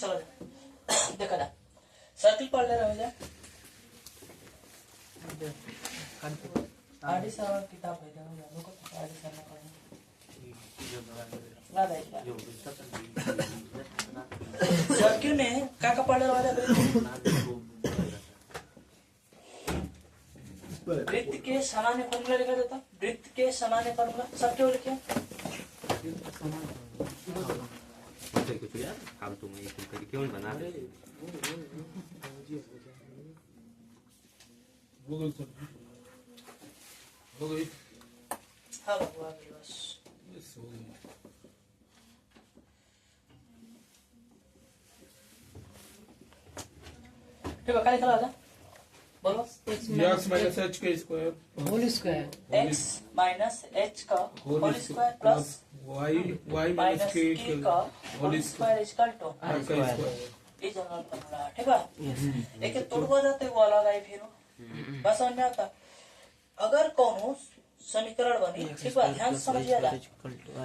चलो देखा जा सर्किल पढ़ ले रहे हो आरडी सर किताब है देखो आरडी सर ने सर्किल में क्या पढ़ रहे हो वृत्त के सामान्य फॉर्मूला लिखा जाता वृत्त के सामान्य फॉर्मूला सब क्यों लिखे हम तुम्हें क्यों बना रहे गूगल सर हो गई। हाँ बाबू आ गई बस हो गई। ठीक है क्या लिखा था बोलो x माइनस h का square whole square x minus h का whole square plus y minus k का whole whole square equal to का स्क्वायर ये जनरल फॉर्मूला है ठीक है एक तोड़वा जाते वो अलग आई फिर बस समझ में आता अगर कौन समीकरण बनी ठीक है ध्यान से समझिए जा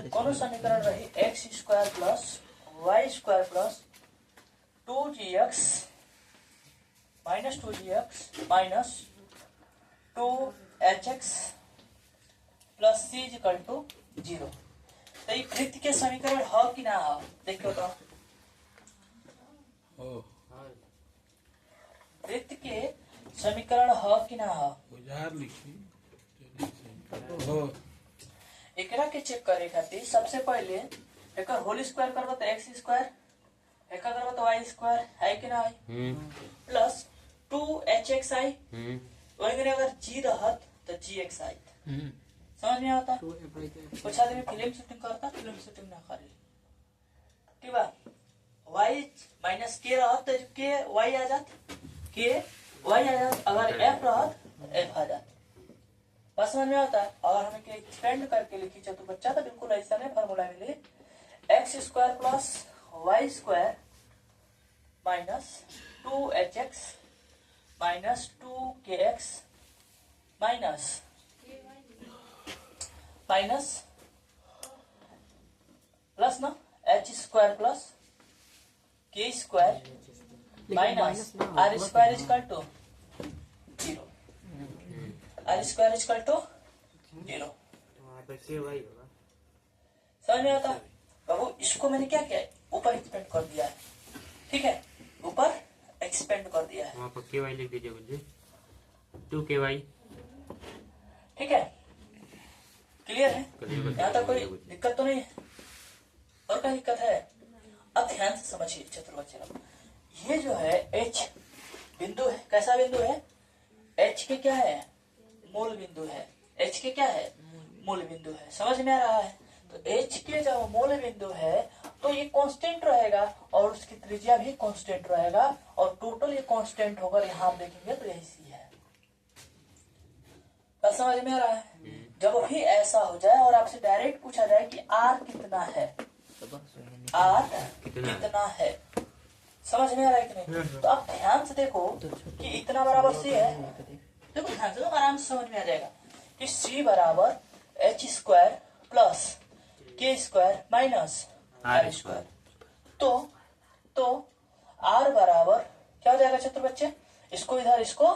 कौन समीकरण रही x square plus y square plus 2gx minus 2gx minus 2hx plus c equal to 0 तो ये वृत्त के समीकरण है कि ना है देखो तो वृत्त के समीकरण है कि ना है औजार लिखी एकरा के चेक करे खातिर सबसे पहले एकर होल स्क्वायर करबो तो x स्क्वायर एका करबो तो y स्क्वायर है कि ना है प्लस 2hxi वही अगर g रहत तो gxi समझ में आता कुछ आदमी फिल्म शूटिंग करता फिल्म शूटिंग ना करे ठीक बा y माइनस k रहत तो k y आ जात k y आ जात अगर f रहत f आ जात बस समझ में आता और हमें क्या एक्सपेंड करके लिखी चाहे तो बच्चा तो बिल्कुल ऐसा नहीं फॉर्मूला मिले x square plus y square minus 2hx minus 2kx minus plus ना h square plus k square minus r square equal to 0 r square equal to 0 समझ में आता बाबू इसको मैंने क्या किया ऊपर एक्सपेंड कर दिया है ठीक है ऊपर एक्सपेंड कर दिया है वहाँ पर ky लिख दीजिए मुझे 2ky ठीक है क्लियर है यहाँ तक कोई दिक्कत तो नहीं है और क्या दिक्कत है अब ध्यान से समझिए छात्र बच्चे लोग ये जो है h बिंदु है कैसा बिंदु है h के क्या है मूल बिंदु है h के क्या है मूल बिंदु है समझ में आ रहा है तो h के जब मूल बिंदु है तो ये कांस्टेंट रहेगा और उसकी त्रिज्या भी कांस्टेंट रहेगा और टोटल ये कांस्टेंट होगा यहाँ आप देखेंगे तो यही सी है बस समझ में आ रहा है जब भी ऐसा हो जाए और आपसे डायरेक्ट पूछा जाए कि r कितना है r कितना है समझ में आ रहा है कि नहीं तो आप ध्यान से देखो कि इतना बराबर c है देखो ध्यान से तो आराम से समझ में आ जाएगा कि c बराबर h square plus k square minus r square तो r बराबर क्या हो जाएगा छात्र बच्चे इसको इधर इसको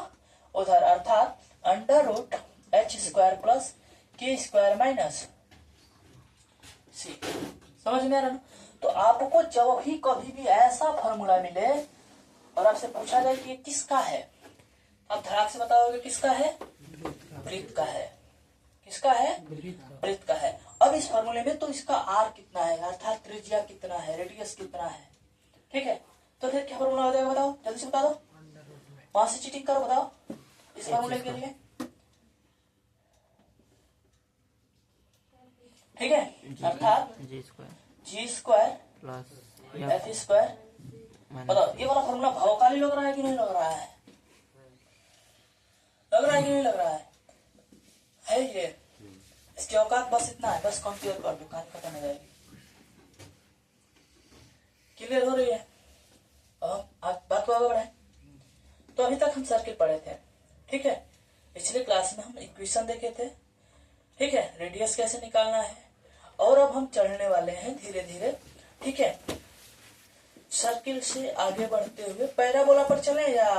उधर अर्थात under root h square plus k square minus c समझ में आ रहा है तो आपको जब भी कभी भी ऐसा फॉर्मूला मिले और आपसे पूछा जाए कि किसका है आप धड़ाक से बताओगे किसका है वृत्त का है किसका है वृत्त का है अब इस फॉर्मूले में तो इसका r कितना है अर्थात त्रिज्या कितना है रेडियस कितना है ठीक है तो फिर क्या फॉर्मूला हो जाएगा बताओ जल्दी से बता दो वहां से चीटिंग करो बताओ इस फॉर्मूले के लिए ठीक है अर्थात जी स्क्वायर प्लस एफ स्क्वायर बताओ ये वाला फॉर्मूला भावकाली लग रहा है कि नहीं लग रहा है कि नहीं लग रहा है ये इसकी औकात बस इतना है बस कंपेयर कर दो कहानी खत्म हो जाएगी क्लियर हो रही है आज बात को आगे बढ़ाए तो अभी तक हम सर्किल पढ़े थे ठीक है पिछले क्लास में हम इक्वेशन देखे थे ठीक है रेडियस कैसे निकालना है और अब हम चढ़ने वाले हैं धीरे धीरे ठीक है सर्किल से आगे बढ़ते हुए पैराबोला पर चले या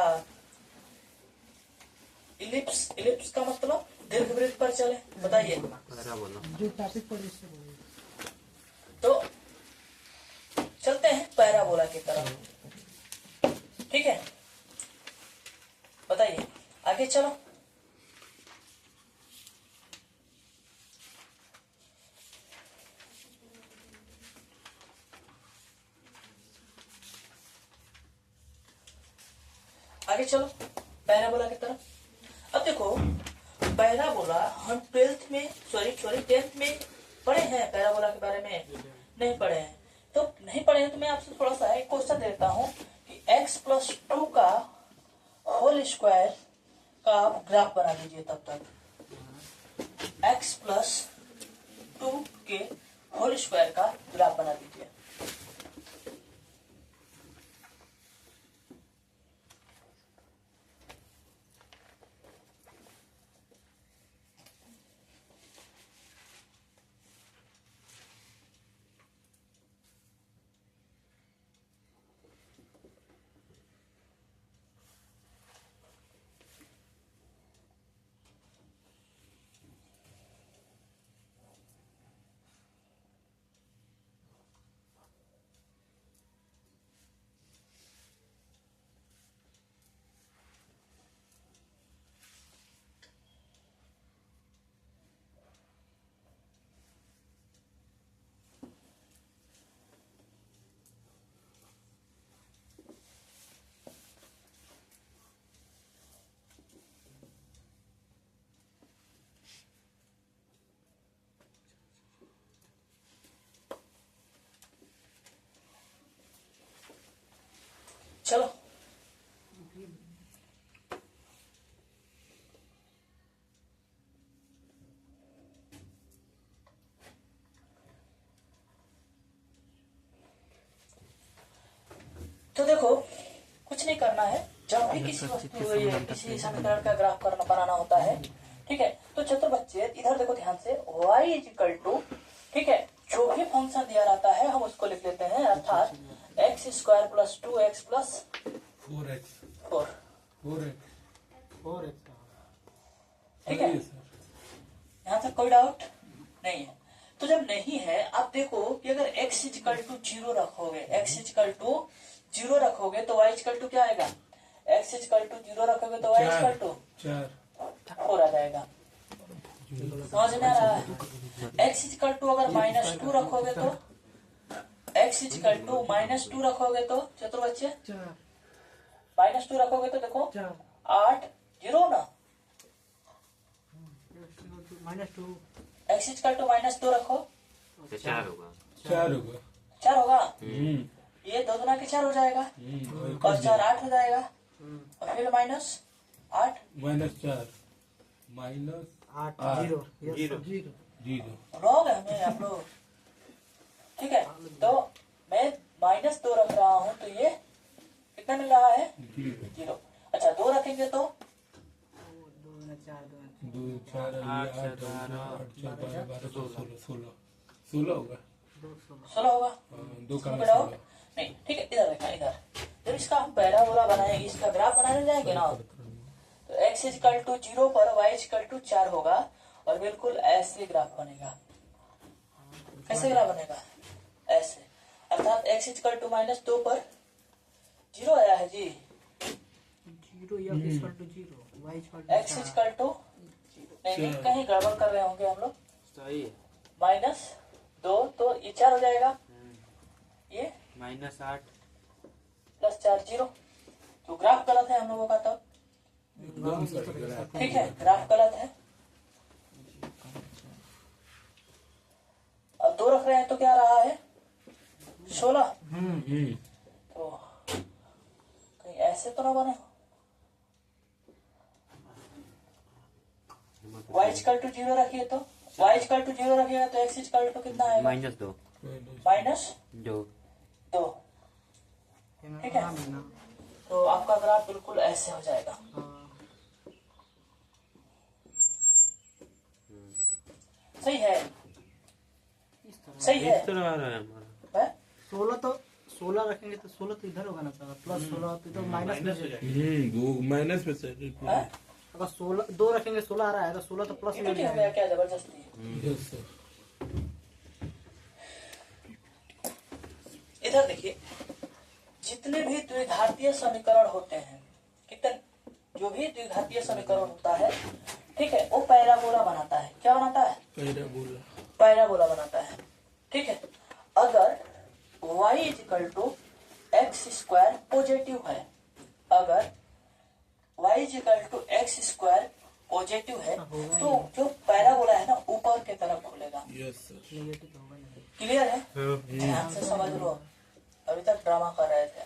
इलिप्स, इलिप्स का मतलब दीर्घवृत्त पर चले, बताइए। पैराबोला। जो टॉपिक पर इससे बोलिए। तो चलते हैं पैराबोला की तरफ, ठीक है। बताइए आगे चलो। आगे चलो पैराबोला की तरफ। अब देखो पैराबोला हम 10th में पढ़े हैं, पैराबोला के बारे में नहीं पढ़े हैं। तो नहीं पढ़े हैं तो मैं आपसे थोड़ा सा एक क्वेश्चन देता हूँ कि x+2 का होल स्क्वायर का आप ग्राफ बना लीजिए। तब तक x+2 के होल स्क्वायर का ग्राफ बना लीजिए। चलो तो देखो कुछ नहीं करना है। जब भी किसी वस्तु या किसी समीकरण का ग्राफ बनाना होता है, ठीक है। तो चलो बच्चे इधर देखो ध्यान से, y = ठीक है, जो भी फंक्शन दिया रहता है हम उसको लिख लेते हैं, अर्थात x² + 2x + 4। 4x। ठीक है, यहाँ तक कोई डाउट नहीं है। तो जब नहीं है, आप देखो कि अगर x = 0 रखोगे, x = 0 रखोगे तो y = क्या आएगा? x = 0 रखोगे तो y = 4 आ जाएगा। समझ में आ रहा है? x = अगर -2 रखोगे तो x = -2 रखोगे तो चतुर बच्चे -2 रखोगे तो देखो 8 0 ना, -2 x = -2 रखो तो 4 होगा। 4 होगा। ये 2 गुना के 4 हो जाएगा और 4 8 हो जाएगा और फिर -8 -8 0 रॉन्ग है हमें आप लोग, ठीक है। तो मैं -2 रख रहा हूँ तो ये कितना मिल रहा है? 0। अच्छा 2 रखेंगे तो 16 होगा। 16 होगा। कोई डाउट नहीं, ठीक है। इधर देखा, इधर जब इसका हम पैराबोला बनाएंगे, इसका ग्राफ बनाने जाएंगे ना, तो x = 0 पर y = 4 होगा और बिल्कुल ऐसे ग्राफ बनेगा। कैसे ग्राफ बनेगा? ऐसे, अर्थात x = -2 पर 0 आया है जी। 0 या = 0 y x = नहीं, कहीं गड़बड़ कर रहे होंगे हम लोग। सही है। -2 तो ये 4 हो जाएगा, ये -8 + 4 0। तो ग्राफ गलत है हम लोगों का, तो ठीक है, ग्राफ गलत है। अब 2 रख रहे हैं तो क्या रहा है? 16। तो कहीं ऐसे तो ना बने। y = 0 रखिए तो y = 0 रखिएगा तो x = कितना आएगा? -2 -2। ठीक है, तो आपका ग्राफ बिल्कुल ऐसे हो जाएगा। सही है, सही है। इस तरह आ रहा है हमारा। है? 16 तो 16 रखेंगे तो 16 तो इधर होगा ना सर, प्लस 16 तो इधर माइनस में हो जाएगा। वो माइनस में से हाँ? अगर 16 2 रखेंगे 16 आ रहा है तो 16 तो प्लस ये में तो हो ठीक हो गया, जाएगा। क्या जबरदस्ती है। Yes sir. इधर देखिए, जितने भी द्विघातीय समीकरण होते हैं, कितने जो भी द्विघातीय समीकरण होता है, ठीक है, वो पैराबोला बनाता है। क्या बनाता है? पैराबोला। पैराबोला बनाता है। ठीक है, अगर y is equal to x square positive है, अगर y is equal to x square positive है, तो जो पैराबोला है ना ऊपर की तरफ खुलेगा। Yes sir. नेगेटिव तो होगा नहीं। क्लियर है? ध्यान से समझ लो, अभी तक ड्रामा कर रहे थे।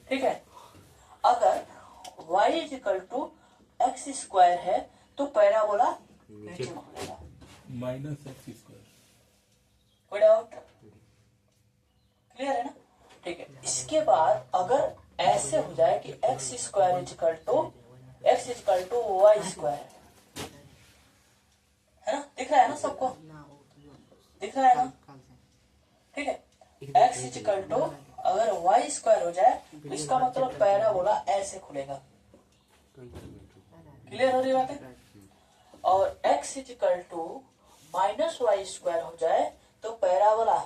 ठीक है, अगर y is equal to x square है तो पैराबोला नीचे खुलेगा। Minus x square. कोई डाउट? क्लियर है ना? ठीक है, इसके बाद अगर ऐसे हो जाए कि x square is equal to y square, है ना? दिख रहा है ना सबको? ना वो तो जो दिख रहा है ना? काल से ठीक है, एक्स इजिकल टू अगर वाई स्क्वायर हो जाए तो इसका मतलब पैराबोला ऐसे खुलेगा। क्लियर हो रही बात है? और x is equal to minus y square हो जाए तो पैराबोला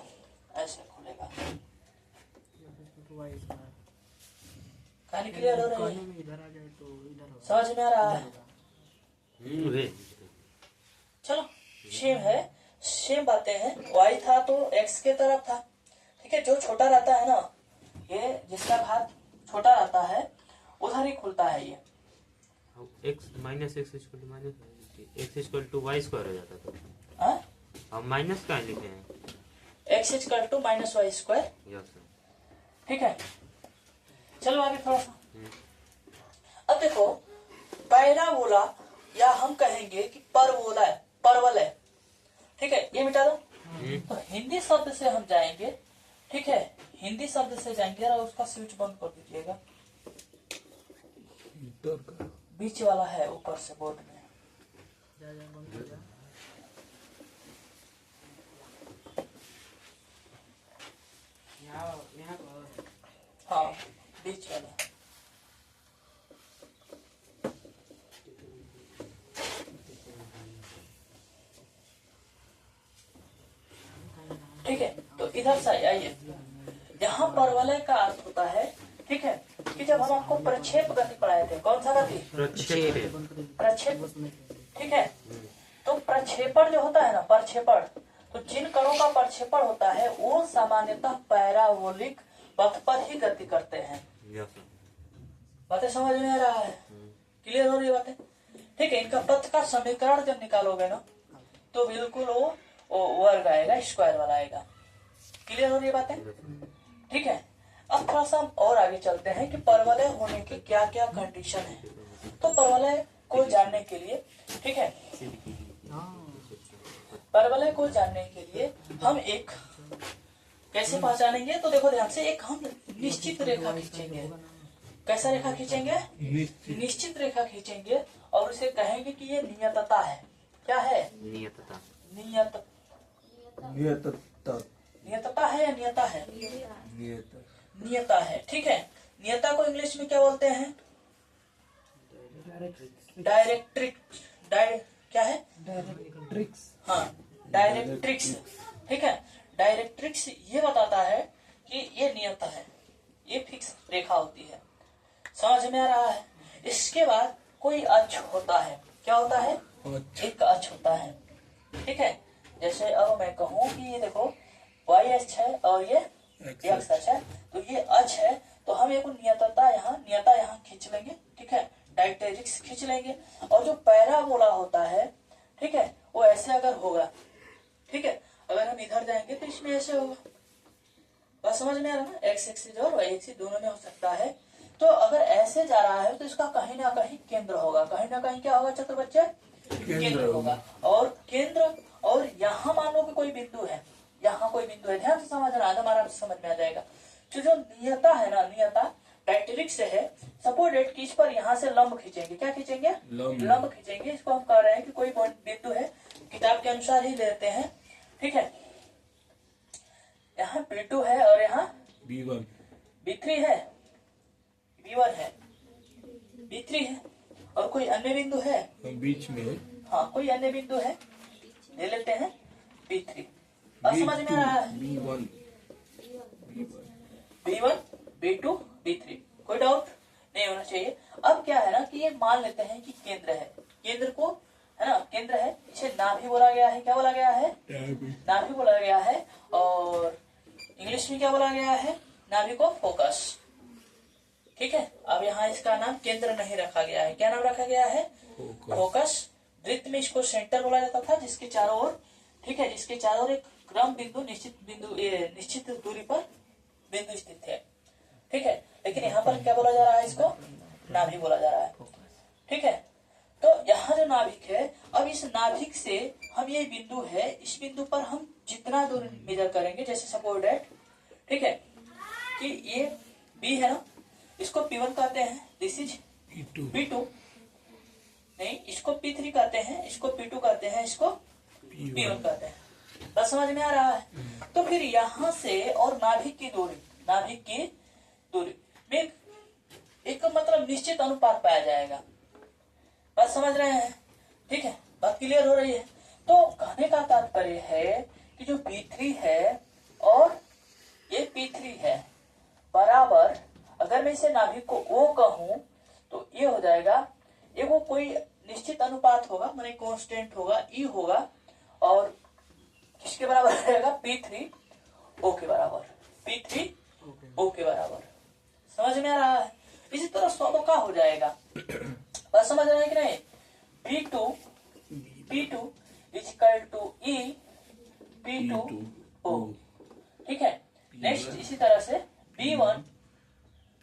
ऐसे खुलेगा। तो वाई स्क्वायर कहानी क्लियर हो रही कहने है? में इधर आ जाए तो इधर होगा। समझ में आ रहा है? चलो, सेम है, सेम बातें हैं। y था तो x के तरफ था। ठीक है, जो छोटा रहता है ना, ये जिसका घात छोटा रहता है उधर ही खुलता है ये। X minus x equal to minus x equal to y square हो जाता तो हाँ? अब माइनस का लिखे हैं। x equal to minus y square. Yes ठीक है, चलो आगे थोड़ा सा। अब देखो, पैराबोला या हम कहेंगे कि परवोला है, परवल है। ठीक है, ये मिटा दो। तो हिंदी शब्द से हम जाएंगे। ठीक है, हिंदी शब्द से जाएंगे और उसका स्विच बंद कर दीजिएगा। मीटर का। बीच वाला है ऊपर से बोर्ड में। जा जा बंद हो जा। यहाँ पर हाँ, बीच वाला। ठीक है, तो इधर से आइए। यहाँ परवलय का अर्थ होता है, ठीक है, कि जब हम आपको प्रक्षेप गति पढ़ाए थे, कौन सा गति? प्रक्षेप प्रक्षेप। ठीक है, तो प्रक्षेपण जो होता है ना, प्रक्षेपण, तो जिन कणों का प्रक्षेपण होता है वो सामान्यतः पैराबोलिक पथ पर ही गति करते हैं। यस बातें समझ में आ रहा है? क्लियर हो रही है बातें? ठीक है, इनका पथ का समीकरण जब निकालोगे ना तो बिल्कुल वो वर्ग आएगा, स्क्वायर वाला आएगा। क्लियर हो रही है बातें? ठीक है, अब थोड़ा सा हम और आगे चलते हैं कि परवलय होने की क्या क्या कंडीशन है। तो परवलय को जानने के लिए, ठीक है, परवलय को जानने के लिए हम एक कैसे पहचानेंगे, तो देखो ध्यान से, एक हम निश्चित रेखा खींचेंगे। कैसा रेखा खींचेंगे? निश्चित रेखा खींचेंगे और उसे कहेंगे कि ये नियतता है। क्या है? नियतता नियत नियतता है या नियता है? नियता है। ठीक है, नियता को इंग्लिश में क्या बोलते हैं? डायरेक्ट्रिक्स। क्या है? डायरेक्ट्रिक्स। हाँ, डायरेक्ट्रिक्स। ठीक है, डायरेक्ट्रिक्स ये बताता है कि ये नियत है, ये फिक्स रेखा होती है। समझ में आ रहा है? इसके बाद कोई अक्ष होता है। क्या होता है? एक अक्ष होता है। ठीक है, जैसे अब मैं कहूँ कि ये देखो y अक्ष है और ये x अक्ष है, तो ये अक्ष है, तो हम एक नियतता यहाँ खींच लेंगे। ठीक है, डायरेक्ट्रिक्स खींच लेंगे। और जो पैराबोला होता है, ठीक है, वो ऐसे अगर होगा, ठीक है, अगर हम इधर जाएंगे तो इसमें ऐसे होगा। बस समझ में आ रहा है ना? एक्स एक्सिस और वाई एक्सिस दोनों में हो सकता है। तो अगर ऐसे जा रहा है तो इसका कहीं ना कहीं केंद्र होगा। कहीं ना कहीं क्या होगा छात्र बच्चे? केंद्र होगा। और केंद्र, और यहाँ मान लो कि कोई बिंदु है, यहाँ कोई बिंदु है, ध्यान से समझना, आराम से समझ में आ जाएगा। तो जो नियता है ना, नियता डायरेक्ट्रिक्स से है। सपोज डेट कि इस पर यहाँ से लंब खींचेंगे। क्या खींचेंगे? लंब खींचेंगे। इसको हम कह रहे हैं कि कोई बिंदु है, किताब के अनुसार ही लेते हैं। ठीक है, यहाँ P2 है और यहाँ B1 B3 है, B1 है, B3 है, और कोई अन्य बिंदु है? बीच में है। हाँ, कोई अन्य बिंदु है, ले लेते हैं B3। बात समझ में आ रहा है? B1 B1, B2, B3, कोई डाउट नहीं होना चाहिए। अब क्या है ना कि ये मान लेते हैं कि केंद्र है, केंद्र को है ना, केंद्र है, इसे नाभि बोला गया है। क्या बोला गया है? नाभि बोला गया है। और इंग्लिश में क्या बोला गया है? नाभि को फोकस। ठीक है, अब यहाँ इसका नाम केंद्र नहीं रखा गया है, क्या नाम रखा गया है? फोकस। वृत्त में इसको सेंटर बोला जाता था, जिसके चारों ओर, ठीक है, जिसके चारों ओर एक क्रम बिंदु, निश्चित दूरी पर बिंदु स्थित है। ठीक है, लेकिन यहाँ पर क्या बोला जा रहा है? इसको नाभि बोला जा रहा है। ठीक है, तो यहाँ जो नाभिक है, अब इस नाभिक से हम ये बिंदु है, इस बिंदु पर हम जितना दूर मेजर करेंगे, जैसे सपोज दैट, ठीक है, कि ये बी है ना, इसको P1 कहते हैं, दिस इज P2, नहीं, इसको P3 कहते हैं, इसको P2 कहते हैं, इसको P1 कहते हैं। बस समझ में आ रहा है? तो फिर यहाँ से और नाभिक की दूरी में एक मतलब निश्चित अनुपात पाया जाएगा। बात समझ रहे हैं? ठीक है, बात क्लियर हो रही है? तो कहने का तात्पर्य है कि जो B3 है और ये P3 है, बराबर, अगर मैं इसे नाभिक को O कहूं तो ये हो जाएगा, ये वो कोई निश्चित अनुपात होगा, माने कांस्टेंट होगा, E होगा, और किसके बराबर रहेगा? P3 O के बराबर, P3 O के बराबर। समझ में आ रहा है? इसी तरह सब का हो जाएगा। बस समझ रहे हैं कि नहीं? P2 equal to E P2 O। ठीक है, नेक्स्ट इसी तरह से B1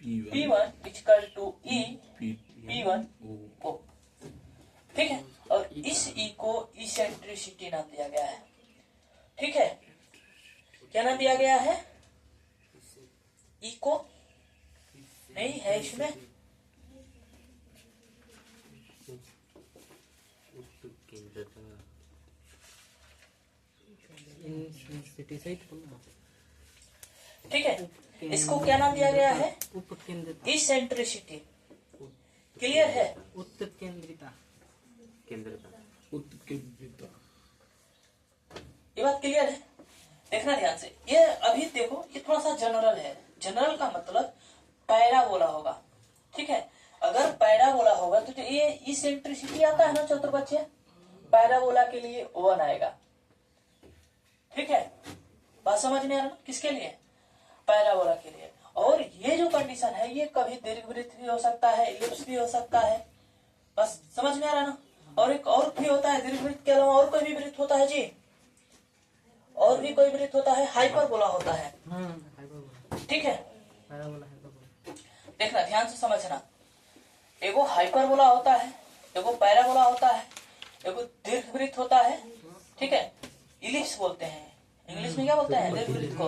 equal to E P1 O। ठीक है, और इस E को इसेंट्रिसिटी नाम दिया गया है। ठीक है, क्या नाम दिया गया है? E को नहीं है इसमें, सिटी सहित बोलना। ठीक है, इसको क्या नाम दिया गया है? उत्केंद्रिता। इसेंट्रिसिटी। क्लियर है? उत्केंद्रिता। उत्केंद्रिता। ये बात क्लियर है? देखना ध्यान से, ये अभी देखो, ये थोड़ा सा जनरल है। जनरल का मतलब पैराबोला होगा। ठीक है, अगर पैराबोला होगा तो ये इसेंट्रिसिटी आता है ना चतुर बच्चे, पैराबोला के लिए 1 आएगा। ठीक है, बात समझ में आ रहा है? किसके लिए? पैराबोला के लिए। और ये जो कंडीशन है, ये कभी दीर्घवृत्त भी हो सकता है, इलिप्स भी हो सकता है। बस समझ में आ रहा है ना? और एक और भी होता है, दीर्घवृत्त के अलावा और कोई भी वृत्त होता है जी, और भी कोई वृत्त होता है, हाइपरबोला होता है। ठीक है, देखना ध्यान से समझना, एगो हाइपरबोला होता है, एगो पैराबोला होता है, एगो दीर्घवृत्त होता है। ठीक है, इलिप्स बोलते हैं, इंग्लिश में क्या बोलते हैं दीर्घवृत्त को?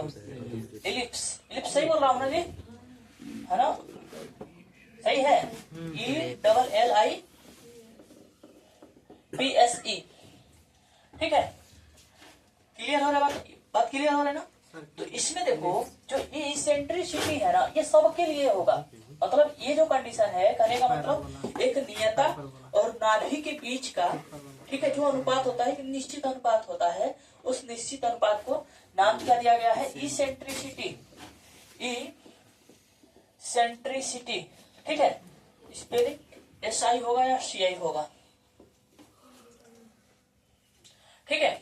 इलिप्स। इलिप्स सही बोल रहा हूँ ना जी, है ना? सही है, ELLIPSE। ठीक है, क्लियर हो रहा है? बात क्लियर हो रहा है ना? तो इसमें देखो, जो ये इसेंट्रिसिटी है ना, ये सबके लिए होगा। मतलब ये जो कंडीशन है, कहने का मतलब एक नियता और नाभि के बीच का, ठीक है, जो अनुपात होता है, निश्चित अनुपात होता है, उस निश्चित अनुपात को नाम क्या दिया गया है? इसेंट्रिसिटी। इसेंट्रिसिटी। ठीक है, स्पेलिंग SI होगा या CI होगा। ठीक है,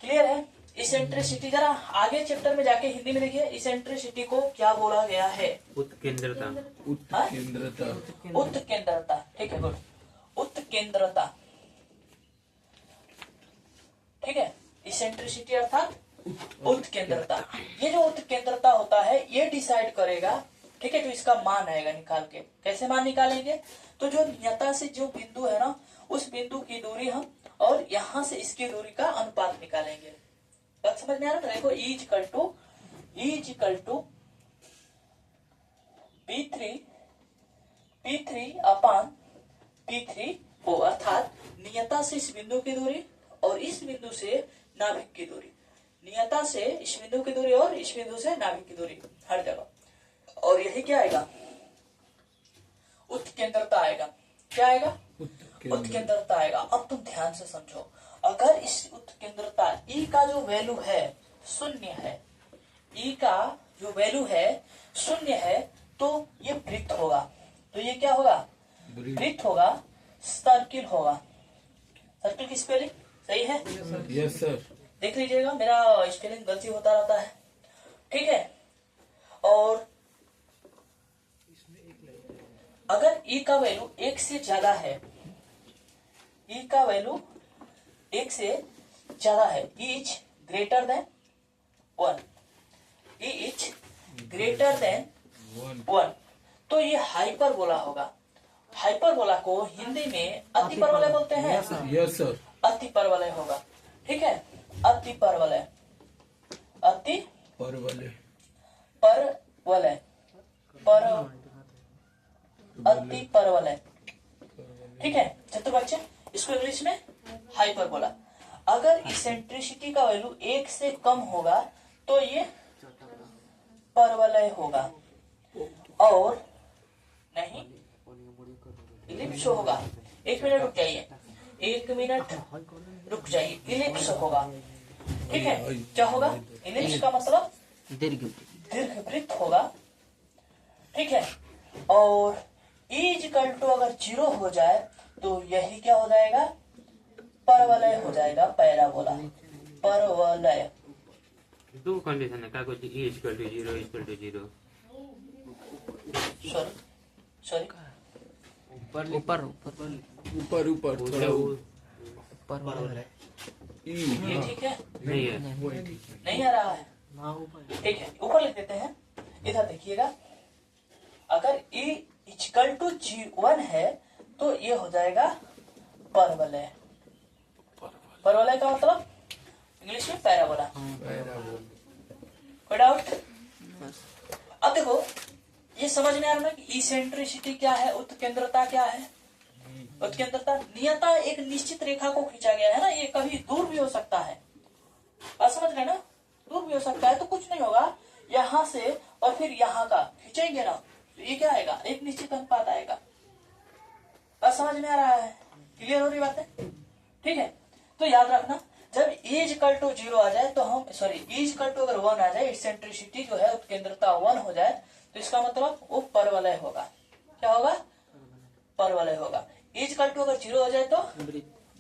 क्लियर है? इसेंट्रिसिटी, जरा आगे चैप्टर में जाके हिंदी में देखिए, इसेंट्रिसिटी को क्या बोला गया है? उत्केंद्रता। उत्केंद्रता। उत्केंद्रता। ठीक है, गुड, उत्केंद्रता। ठीक है, इसेंट्रिसिटी अर्थात उत्केंद्रता। ये जो उत्केंद्रता होता है, ये डिसाइड करेगा, ठीक है, तो इसका मान आएगा निकाल के। कैसे मान निकालेंगे? तो जो नियता से जो बिंदु है ना, उस बिंदु की दूरी हम, और यहाँ से इसकी दूरी का अनुपात निकालेंगे। बात समझ में आ रहा है? देखो, E equal to P3 upon P3O, अर्थात नियता से इस बिंदु की दूरी और इस बिंदु से नाभिक की दूरी। नियता से इस बिंदु की दूरी और इस बिंदु से नाभिक की दूरी हर जगह। और यही क्या आएगा, उत्केंद्रता आएगा। क्या आएगा, उत्केंद्रता आएगा। अब तुम ध्यान से समझो, अगर इस उत्केंद्रता ई का जो वैल्यू है शून्य है, ई का जो वैल्यू है शून्य है, तो ये वृत्त होगा। तो ये क्या होगा, वृत्त होगा, सर्किल होगा। सर्किल की स्पेलिंग सही है? Yes sir. देख लीजिएगा, मेरा स्पेलिंग गलती होता रहता है, ठीक है। और अगर ई का वैल्यू 1 से ज्यादा है, ई का वैल्यू 1 से ज्यादा है, E is greater than 1, E is greater than 1, तो ये हाइपरबोला होगा। हाइपरबोला को हिंदी में अतिपरवलय बोलते हैं। Yes sir. अतिपरवलय होगा, ठीक है। अतिपरवलय, अति परवलय, परवलय, पर अतिपरवलय, ठीक है। चतुर बच्चे, इसको इंग्लिश में हाइपरबोला। अगर इसेंट्रिसिटी का वैल्यू 1 से कम होगा तो ये परवलय होगा, और नहीं इलिप्स होगा। 1 मिनट रुक जाइए, 1 मिनट रुक जाइए, इलिप्स होगा, ठीक है। क्या होगा, इलिप्स का मतलब दीर्घवृत्त होगा, ठीक है। और इक्वल टू अगर 0 हो जाए तो यही क्या हो जाएगा, परवलय हो जाएगा, पैराबोला, परवलय। दो कंडीशन है का, कुछ e equal to 0 equal to 0। Sorry ऊपर ऊपर ऊपर ऊपर थोड़ा ऊपर ये ठीक है, नहीं है, नहीं आ रहा है, ठीक है। ऊपर लिख देते हैं। इधर देखिएगा, अगर ई इक्वल टू 1 है तो ये हो जाएगा परवलय। परवलय का मतलब इंग्लिश में पैराबोला। कोई डाउट? अब देखो, ये समझ में आ रहा है कि इसेंट्रिसिटी क्या है, उत्केंद्रता क्या है। उत्केंद्रता नियता एक निश्चित रेखा को खींचा गया है ना, ये कभी दूर भी हो सकता है, बात समझ रहे ना, दूर भी हो सकता है। तो कुछ नहीं होगा, यहाँ से और फिर यहाँ का खींचेंगे ना, तो ये क्या आएगा, एक निश्चित अनुपात आएगा। बात समझ में आ रहा है, क्लियर हो रही बात है, ठीक है। तो याद रखना, जब इक्वल टू 0 आ जाए तो हम इक्वल टू अगर 1 आ जाए, इसेंट्रिसिटी जो है उत्केंद्रता 1 हो जाए, तो इसका मतलब वो परवलय होगा। क्या होगा, परवलय होगा। इक्वल टू अगर 0 हो जाए तो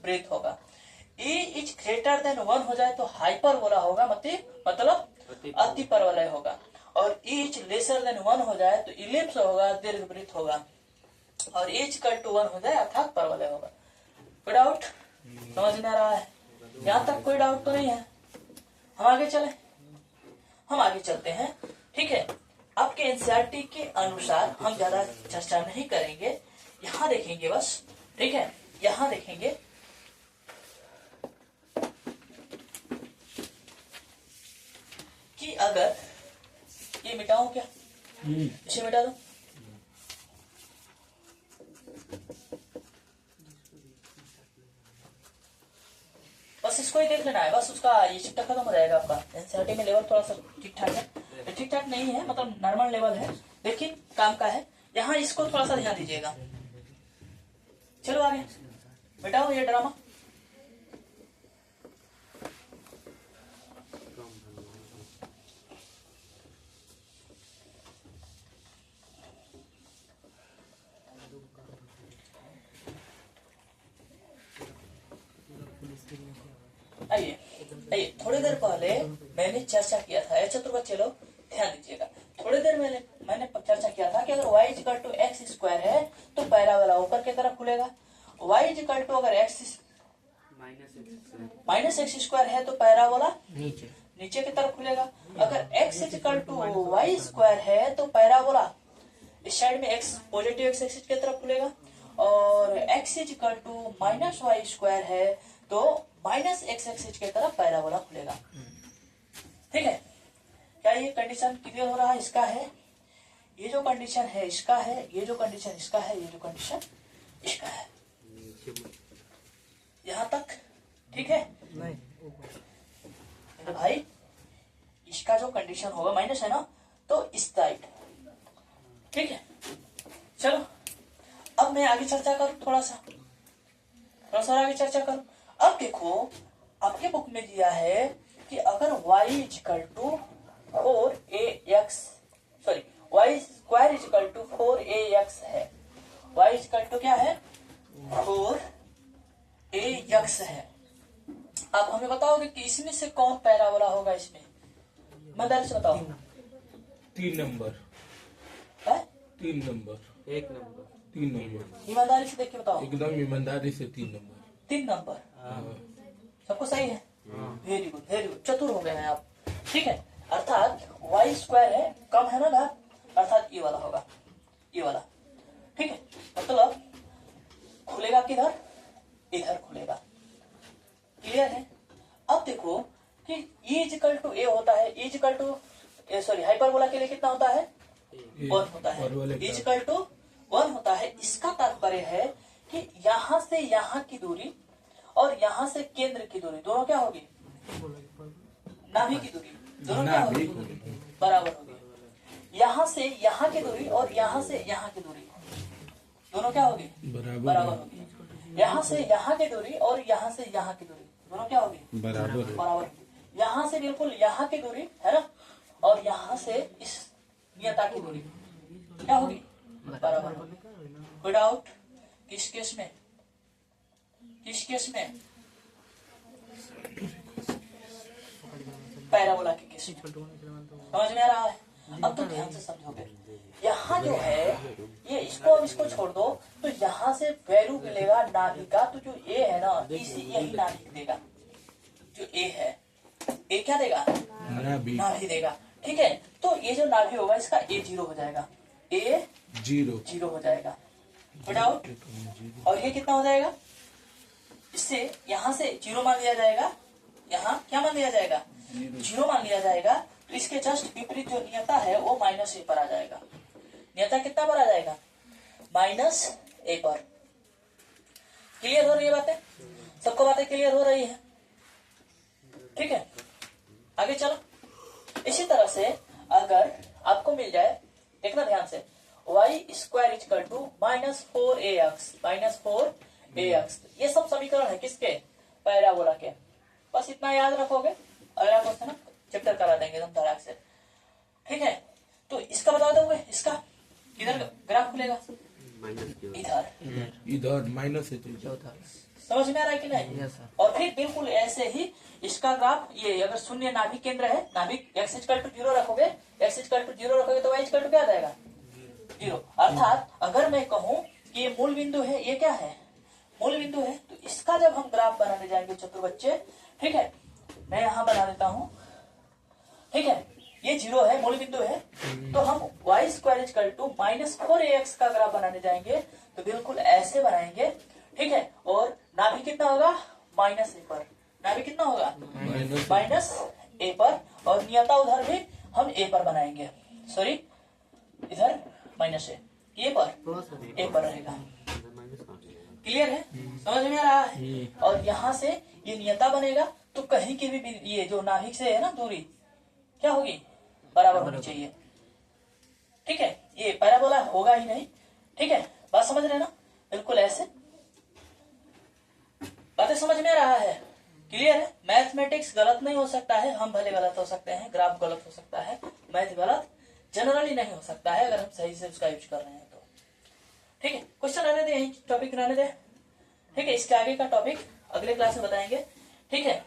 वृत्त होगा। ई इज ग्रेटर देन 1 हो जाए तो हाइपरबोला होगा, मतलब अति परवलय होगा। और ई इज लेसर देन 1 हो जाए तो इलिप्स होगा, दीर्घवृत्त होगा। और इक्वल टू 1 हो जाए अर्थात परवलय होगा। कोई डाउट समझ में आ रहा है? यहाँ तक कोई डाउट तो नहीं है? हम आगे चले, हम आगे चलते हैं, ठीक है। आपके एनसीईआरटी के अनुसार हम ज्यादा चर्चा नहीं करेंगे, यहाँ देखेंगे बस, ठीक है। यहाँ देखेंगे कि अगर ये मिटाऊं क्या, इसे मिटा दो, बस इसको ही देख लेना है, बस उसका ये चैप्टर खत्म हो जाएगा आपका। एनसीईआरटी में लेवल थोड़ा सा ठीक ठाक है, ठीक ठाक नहीं है, मतलब नॉर्मल लेवल है, लेकिन काम का है। यहाँ इसको थोड़ा सा ध्यान दीजिएगा। चलो आगे, मिटाओ ये ड्रामा। आइए आइए, थोड़ी देर पहले मैंने चर्चा किया था, चतुर बच्चे लोग ध्यान दीजिएगा। थोड़ी देर मैंने चर्चा किया था कि अगर y equal to x square है तो पैराबोला ऊपर की तरफ खुलेगा। y इक्वल टू अगर x माइनस एक्स स्क्वायर है तो पैराबोला नीचे की तरफ खुलेगा। अगर x equal to y square है तो पैराबोला इस साइड में x पॉजिटिव एक्स एक्सिस की तरफ खुलेगा। और x equal to minus y square है तो माइनस एक्स एक्सिस की तरफ पैराबोला खुलेगा, ठीक है। क्या ये कंडीशन क्लियर हो रहा है? इसका है, ये जो कंडीशन है इसका है, ये जो कंडीशन इसका है, ये जो कंडीशन इसका है। यहाँ तक ठीक है? नहीं तो भाई जो कंडीशन होगा माइनस है ना, तो इस साइड, ठीक है। चलो अब मैं आगे चर्चा करूं, थोड़ा सा और आगे चर्चा करूं। अब देखो आपके बुक में दिया है कि अगर y equal to 4ax, sorry y square equal to 4ax है, y इक्वल टू क्या है 4ax है। आप हमें बताओगे कि इसमें से कौन पैराबोला होगा, इसमें ईमानदारी से बताओ। 3 नंबर, है 3 नंबर, 1 नंबर, 3 नंबर, ईमानदारी से देख के बताओ। एकदम ईमानदारी से 3 नंबर। 3 नंबर, हाँ। सबको सही है, वेरी गुड वेरी गुड, चतुर हो गए हैं आप, ठीक है। अर्थात y स्क्वायर है, कम है ना भाग, अर्थात ये वाला होगा, ये वाला, ठीक है। मतलब खुलेगा किधर, इधर खुलेगा, क्लियर है। अब देखो कि e इक्वल टू a होता है, e equal to sorry hyperbola के लिए कितना होता है 1 होता है, e इक्वल टू 1 होता है। इसका तात्पर्य है कि यहाँ से यहाँ की दूरी और यहाँ से केंद्र की दूरी दोनों क्या होगी, नाभि की दूरी दोनों क्या होगी, बराबर होगी। यहाँ से यहाँ की दूरी और यहाँ से यहाँ की दूरी दोनों क्या होगी, बराबर होगी। यहाँ से यहाँ की दूरी और यहाँ से यहाँ की दूरी दोनों क्या होगी, बराबर होगी। यहाँ से बिल्कुल यहाँ की दूरी है ना, और यहाँ से इस नियता की दूरी क्या होगी, बराबर होगी। कोई डाउट किस केस में, किस केस में, पैराबोला के केस में, समझ में आ रहा है। अब तो ध्यान से समझोगे, यहाँ जो है ये इसको अब इसको छोड़ दो, तो यहाँ से वैल्यू मिलेगा नाभि का, तो जो ए है ना इसी यही नाभि देगा, जो ए है ए क्या देगा, नाभि देगा, ठीक है। तो ये जो नाभि होगा इसका ए 0 हो जाएगा, ए 0 हो जाएगा, डाउट। और ये कितना हो जाएगा, इससे यहाँ से 0 मान लिया जाएगा, यहाँ क्या मान लिया जाएगा, 0 मान लिया जाएगा। तो इसके जस्ट विपरीत जो नियता है वो -a पर आ जाएगा। नियता कितना पर आ जाएगा, -a पर। क्लियर हो रही है बातें, सबको बातें क्लियर हो रही है, ठीक है। आगे चलो। इसी तरह से अगर आपको मिल जाए, देखना ध्यान से, y square equal to -4ax, ये सब समीकरण है किसके, पैराबोला के। बस इतना याद रखोगे, अगला क्वेश्चन चैप्टर करा देंगे एकदम धड़ाक से, ठीक है। तो इसका बता दोगे, इसका किधर ग्राफ खुलेगा, इधर माइनस है, समझ में आ रहा है कि नहीं। और फिर बिल्कुल ऐसे ही इसका ग्राफ, ये अगर शून्य नाभिक केंद्र है, नाभिक x इक्वल टू 0 रखोगे, x इक्वल टू 0 रखोगे तो y इक्वल टू क्या आ जाएगा, 0। अर्थात अगर मैं कहूँ कि ये मूल बिंदु है, ये क्या है, मूल बिंदु है, तो इसका जब हम ग्राफ बनाने जाएंगे चतुर बच्चे, ठीक है, मैं यहाँ बना देता हूँ, ठीक है, ये 0 है, मूल बिंदु है, तो हम y square equal to -4ax का ग्राफ बनाने जाएंगे, तो बिल्कुल ऐसे बनाएंगे, ठीक है। और नाभि कितना होगा, -a पर, नाभि कितना होगा, -a पर, और नियता उधर भी हम a पर बनाएंगे, सॉरी इधर -a, ये पर a पर रहेगा, क्लियर है, समझ में आ रहा है। और यहाँ से ये नियता बनेगा, तो कहीं की भी ये जो नाभिक से है ना दूरी क्या होगी, बराबर होनी चाहिए, ठीक है। ये पैराबोला होगा ही नहीं, ठीक है, बात समझ रहे ना, बिल्कुल ऐसे। बातें समझ में आ रहा है, क्लियर है। मैथमेटिक्स गलत नहीं हो सकता है, हम भले गलत हो सकते हैं, ग्राफ गलत हो सकता है, मैथ गलत जनरली नहीं हो सकता है, अगर हम सही से उसका यूज कर रहे हैं तो, ठीक है। क्वेश्चन रहने दे, यही टॉपिक रहने दे, ठीक है। इसके आगे का टॉपिक अगले क्लास में बताएंगे, ठीक है।